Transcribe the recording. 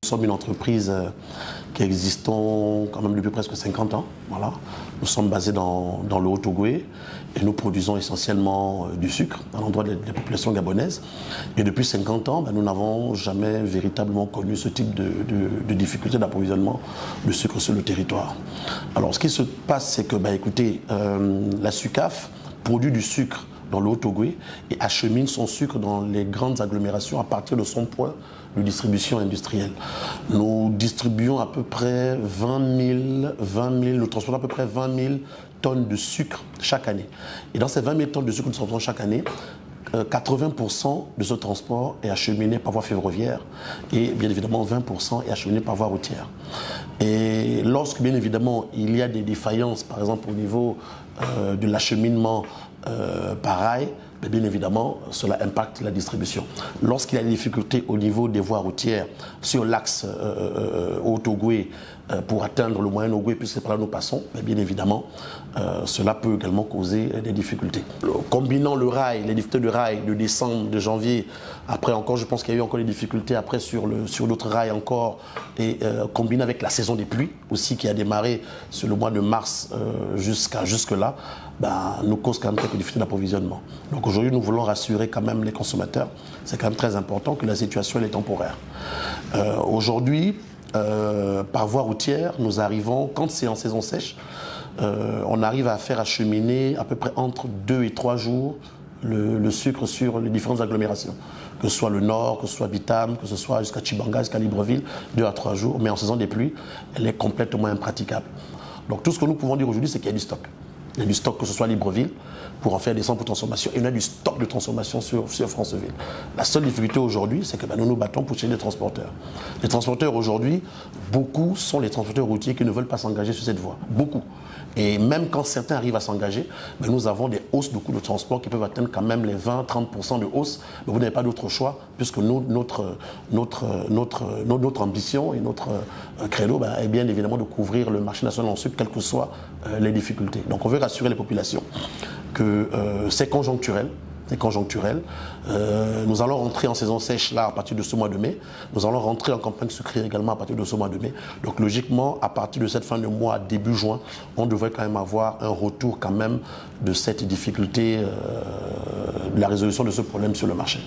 Nous sommes une entreprise qui existe quand même depuis presque 50 ans. Voilà. Nous sommes basés dans le Haut-Ogooué et nous produisons essentiellement du sucre à l'endroit des populations gabonaises. Et depuis 50 ans, nous n'avons jamais véritablement connu ce type de difficulté d'approvisionnement de sucre sur le territoire. Alors ce qui se passe, c'est que, écoutez, la SUCAF produit du sucre dans le Haut-Ogooué et achemine son sucre dans les grandes agglomérations à partir de son point de distribution industrielle. Nous distribuons à peu près nous transportons à peu près 20 000 tonnes de sucre chaque année. Et dans ces 20 000 tonnes de sucre que nous transportons chaque année, 80% de ce transport est acheminé par voie ferroviaire et bien évidemment 20% est acheminé par voie routière. Et lorsque bien évidemment il y a des défaillances, par exemple au niveau de l'acheminement par rail, bien évidemment, cela impacte la distribution. Lorsqu'il y a des difficultés au niveau des voies routières sur l'axe Haut-Ogooué pour atteindre le Moyen-Ogooué, puisque c'est par là que nous passons, bien évidemment, cela peut également causer des difficultés. Combinant le rail, les difficultés de rail de décembre, de janvier, après encore, je pense qu'il y a eu encore des difficultés après sur d'autres rails encore, et combiné avec la saison des pluies aussi qui a démarré sur le mois de mars jusque-là, nous cause quand même quelques difficultés d'approvisionnement. Donc aujourd'hui, nous voulons rassurer quand même les consommateurs. C'est quand même très important que la situation elle est temporaire. Aujourd'hui, par voie routière, nous arrivons, quand c'est en saison sèche, on arrive à faire acheminer à peu près entre 2 et 3 jours le sucre sur les différentes agglomérations. Que ce soit le Nord, que ce soit Bitam, que ce soit jusqu'à Tchibanga, jusqu'à Libreville, 2 à 3 jours. Mais en saison des pluies, elle est complètement impraticable. Donc tout ce que nous pouvons dire aujourd'hui, c'est qu'il y a du stock. Il y a du stock, que ce soit Libreville, pour en faire des centres pour transformation, et il y a du stock de transformation sur Franceville. La seule difficulté aujourd'hui, c'est que nous nous battons pour chercher des transporteurs. Les transporteurs aujourd'hui, beaucoup sont les transporteurs routiers qui ne veulent pas s'engager sur cette voie. Beaucoup. Et même quand certains arrivent à s'engager, nous avons des hausses de coûts de transport qui peuvent atteindre quand même les 20-30% de hausse. Mais vous n'avez pas d'autre choix, puisque notre ambition et notre credo est bien évidemment de couvrir le marché national en sucre, quelles que soient les difficultés. Donc on veut rassurer les populations que c'est conjoncturel. C'est conjoncturel. Nous allons rentrer en saison sèche là à partir de ce mois de mai. Nous allons rentrer en campagne sucrière également à partir de ce mois de mai. Donc logiquement, à partir de cette fin de mois, début juin, on devrait quand même avoir un retour quand même de cette difficulté, de la résolution de ce problème sur le marché.